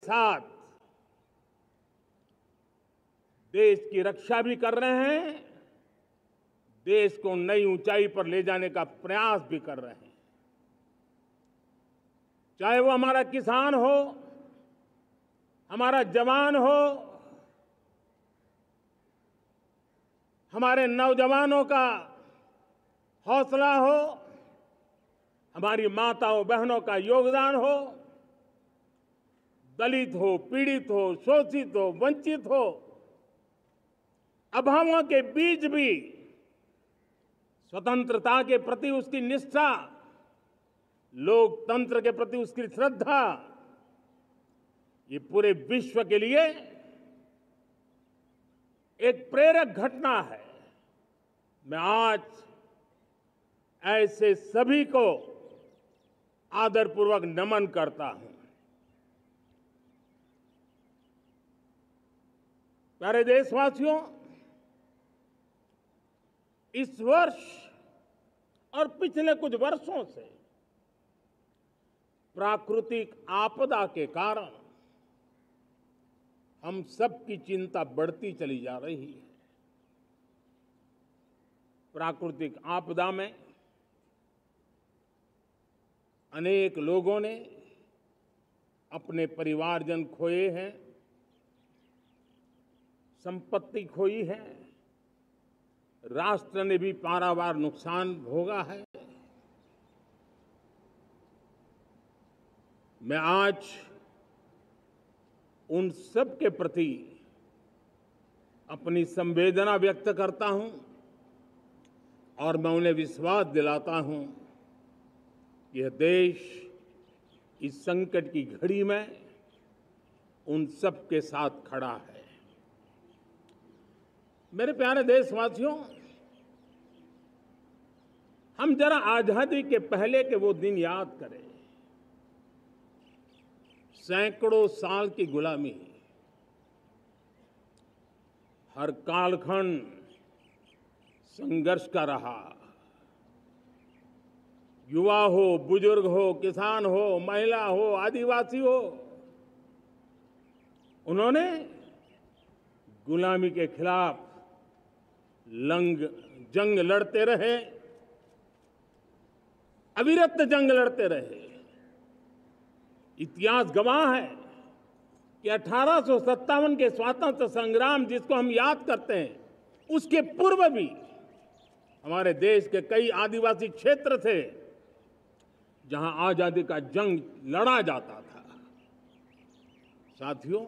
साथ देश की रक्षा भी कर रहे हैं, देश को नई ऊंचाई पर ले जाने का प्रयास भी कर रहे हैं। चाहे वो हमारा किसान हो, हमारा जवान हो, हमारे नौजवानों का हौसला हो, हमारी माताओं बहनों का योगदान हो, दलित हो, पीड़ित हो, शोषित हो, वंचित हो, अभावों के बीच भी स्वतंत्रता के प्रति उसकी निष्ठा, लोकतंत्र के प्रति उसकी श्रद्धा, ये पूरे विश्व के लिए एक प्रेरक घटना है। मैं आज ऐसे सभी को आदरपूर्वक नमन करता हूं। प्यारे देशवासियों, इस वर्ष और पिछले कुछ वर्षों से प्राकृतिक आपदा के कारण हम सबकी चिंता बढ़ती चली जा रही है। प्राकृतिक आपदा में अनेक लोगों ने अपने परिवारजन खोए हैं, संपत्ति खोई है, राष्ट्र ने भी पारावार नुकसान भोगा है। मैं आज उन सब के प्रति अपनी संवेदना व्यक्त करता हूं और मैं उन्हें विश्वास दिलाता हूं कि यह देश इस संकट की घड़ी में उन सब के साथ खड़ा है। मेरे प्यारे देशवासियों, हम जरा आजादी के पहले के वो दिन याद करें। सैकड़ों साल की गुलामी, हर कालखंड संघर्ष का रहा। युवा हो, बुजुर्ग हो, किसान हो, महिला हो, आदिवासी हो, उन्होंने गुलामी के खिलाफ जंग लड़ते रहे, अविरत जंग लड़ते रहे। इतिहास गवाह है कि 1857 के स्वातंत्र संग्राम जिसको हम याद करते हैं, उसके पूर्व भी हमारे देश के कई आदिवासी क्षेत्र थे जहां आजादी का जंग लड़ा जाता था। साथियों,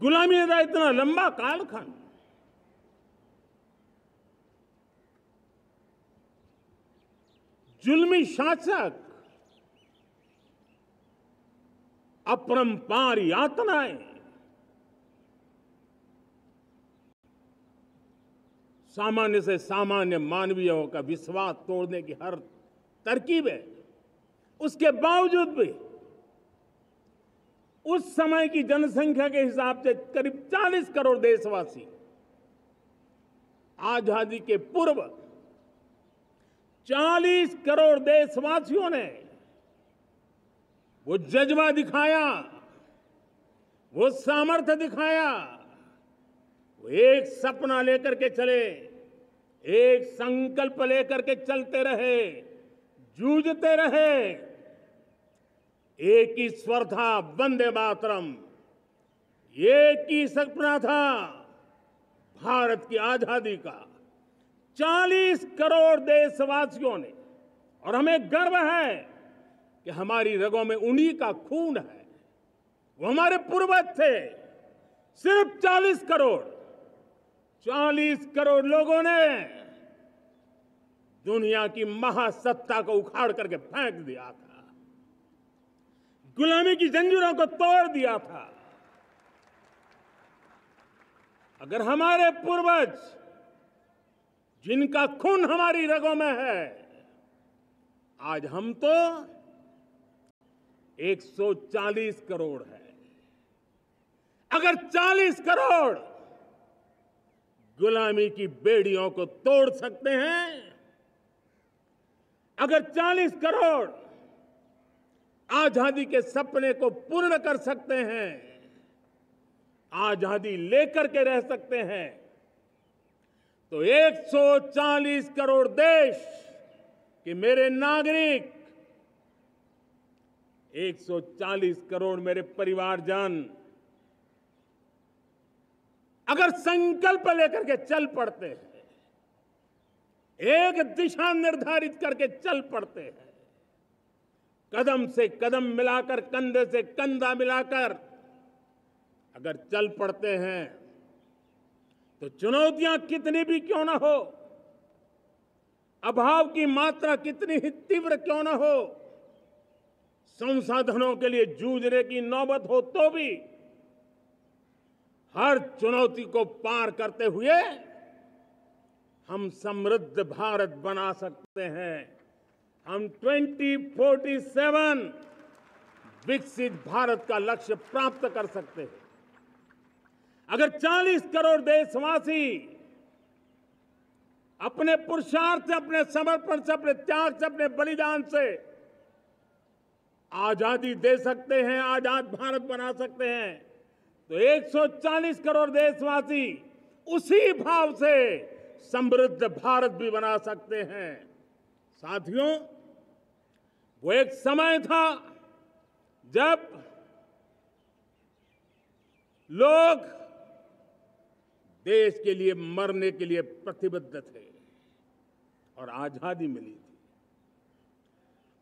गुलामी का इतना लंबा कालखंड, जुल्मी शासक, अपरंपार यातनाएं, सामान्य से सामान्य मानवीयों का विश्वास तोड़ने की हर तरकीबें, उसके बावजूद भी उस समय की जनसंख्या के हिसाब से करीब 40 करोड़ देशवासी आजादी के पूर्व 40 करोड़ देशवासियों ने वो जज्बा दिखाया, वो सामर्थ्य दिखाया, वो एक सपना लेकर के चले, एक संकल्प लेकर के चलते रहे, जूझते रहे। एक ही स्वर था, वंदे मातरम। एक ही सपना था, भारत की आजादी का। 40 करोड़ देशवासियों ने, और हमें गर्व है कि हमारी रगों में उन्हीं का खून है, वो हमारे पूर्वज थे। सिर्फ 40 करोड़ लोगों ने दुनिया की महासत्ता को उखाड़ करके फेंक दिया था, गुलामी की जंजीरों को तोड़ दिया था। अगर हमारे पूर्वज, जिनका खून हमारी रगों में है, आज हम तो 140 करोड़ है। अगर 40 करोड़ गुलामी की बेड़ियों को तोड़ सकते हैं, अगर 40 करोड़ आजादी के सपने को पूर्ण कर सकते हैं, आजादी लेकर के रह सकते हैं, तो 140 करोड़ देश के मेरे नागरिक, 140 करोड़ मेरे परिवारजन अगर संकल्प लेकर के चल पड़ते हैं, एक दिशा निर्धारित करके चल पड़ते हैं, कदम से कदम मिलाकर, कंधे से कंधा मिलाकर अगर चल पड़ते हैं, तो चुनौतियां कितनी भी क्यों ना हो, अभाव की मात्रा कितनी ही तीव्र क्यों ना हो, संसाधनों के लिए जूझने की नौबत हो तो भी हर चुनौती को पार करते हुए हम समृद्ध भारत बना सकते हैं। हम 2047 विकसित भारत का लक्ष्य प्राप्त कर सकते हैं। अगर 40 करोड़ देशवासी अपने पुरुषार्थ से, अपने समर्पण से, अपने त्याग से, अपने बलिदान से आजादी दे सकते हैं, आजाद भारत बना सकते हैं, तो 140 करोड़ देशवासी उसी भाव से समृद्ध भारत भी बना सकते हैं। साथियों, वो एक समय था जब लोग देश के लिए मरने के लिए प्रतिबद्ध थे और आजादी मिली थी।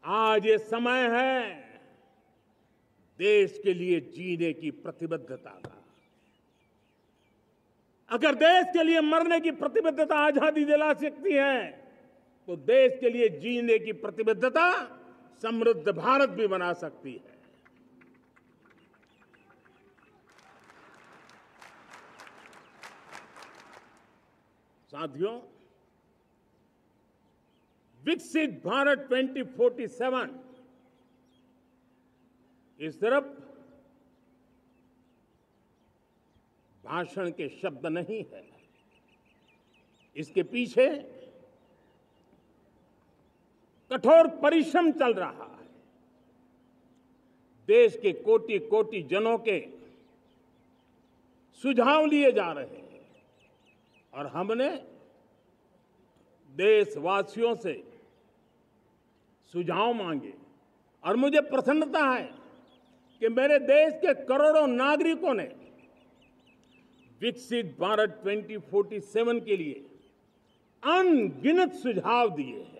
आज ये समय है देश के लिए जीने की प्रतिबद्धता का। अगर देश के लिए मरने की प्रतिबद्धता आजादी दिला सकती है, तो देश के लिए जीने की प्रतिबद्धता समृद्ध भारत भी बना सकती है। साथियों, विकसित भारत 2047 इस तरफ भाषण के शब्द नहीं है, इसके पीछे कठोर परिश्रम चल रहा है। देश के कोटि कोटि जनों के सुझाव लिए जा रहे हैं और हमने देशवासियों से सुझाव मांगे और मुझे प्रसन्नता है कि मेरे देश के करोड़ों नागरिकों ने विकसित भारत 2047 के लिए अनगिनत सुझाव दिए हैं।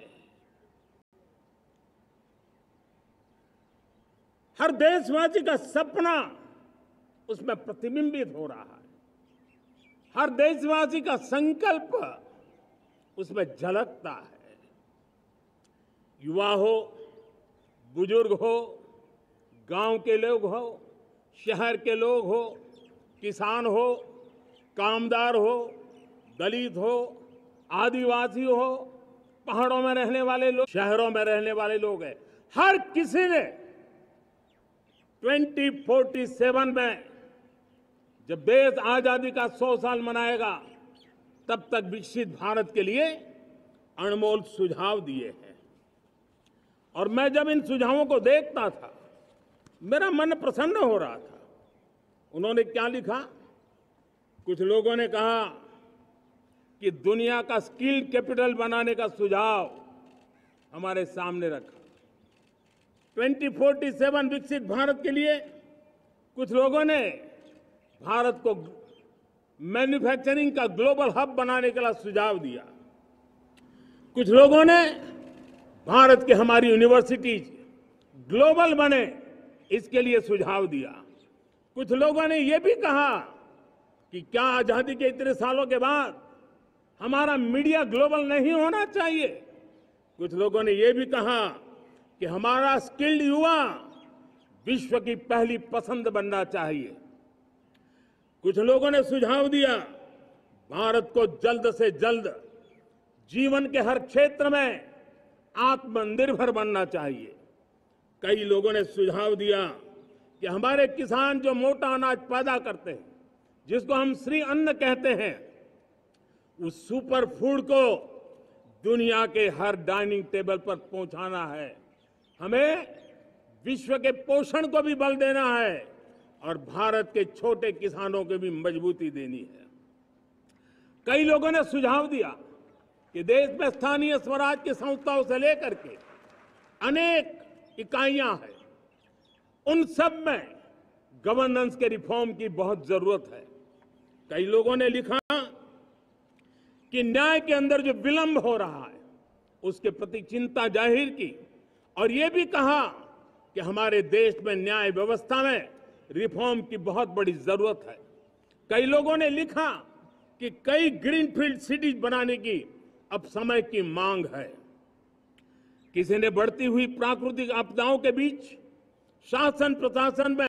हर देशवासी का सपना उसमें प्रतिबिंबित हो रहा है, हर देशवासी का संकल्प उसमें झलकता है। युवा हो, बुजुर्ग हो, गांव के लोग हो, शहर के लोग हो, किसान हो, कामदार हो, दलित हो, आदिवासी हो, पहाड़ों में रहने वाले लोग, शहरों में रहने वाले लोग हैं, हर किसी ने 2047 में जब देश आजादी का 100 साल मनाएगा, तब तक विकसित भारत के लिए अनमोल सुझाव दिए हैं। और मैं जब इन सुझावों को देखता था, मेरा मन प्रसन्न हो रहा था। उन्होंने क्या लिखा? कुछ लोगों ने कहा कि दुनिया का स्किल कैपिटल बनाने का सुझाव हमारे सामने रखा। 2047 विकसित भारत के लिए कुछ लोगों ने भारत को मैन्युफैक्चरिंग का ग्लोबल हब बनाने के लिए सुझाव दिया। कुछ लोगों ने भारत की हमारी यूनिवर्सिटीज ग्लोबल बने, इसके लिए सुझाव दिया। कुछ लोगों ने यह भी कहा कि क्या आजादी के इतने सालों के बाद हमारा मीडिया ग्लोबल नहीं होना चाहिए। कुछ लोगों ने यह भी कहा कि हमारा स्किल्ड युवा विश्व की पहली पसंद बनना चाहिए। कुछ लोगों ने सुझाव दिया भारत को जल्द से जल्द जीवन के हर क्षेत्र में आत्मनिर्भर बनना चाहिए। कई लोगों ने सुझाव दिया कि हमारे किसान जो मोटा अनाज पैदा करते हैं, जिसको हम श्री अन्न कहते हैं, उस सुपर फूड को दुनिया के हर डाइनिंग टेबल पर पहुंचाना है। हमें विश्व के पोषण को भी बल देना है और भारत के छोटे किसानों को भी मजबूती देनी है। कई लोगों ने सुझाव दिया कि देश में स्थानीय स्वराज की संस्थाओं से लेकर के अनेक इकाइयां हैं, उन सब में गवर्नेंस के रिफॉर्म की बहुत जरूरत है। कई लोगों ने लिखा कि न्याय के अंदर जो विलंब हो रहा है उसके प्रति चिंता जाहिर की और ये भी कहा कि हमारे देश में न्याय व्यवस्था में रिफॉर्म की बहुत बड़ी जरूरत है। कई लोगों ने लिखा कि कई ग्रीनफील्ड सिटीज बनाने की अब समय की मांग है। किसी ने बढ़ती हुई प्राकृतिक आपदाओं के बीच शासन प्रशासन में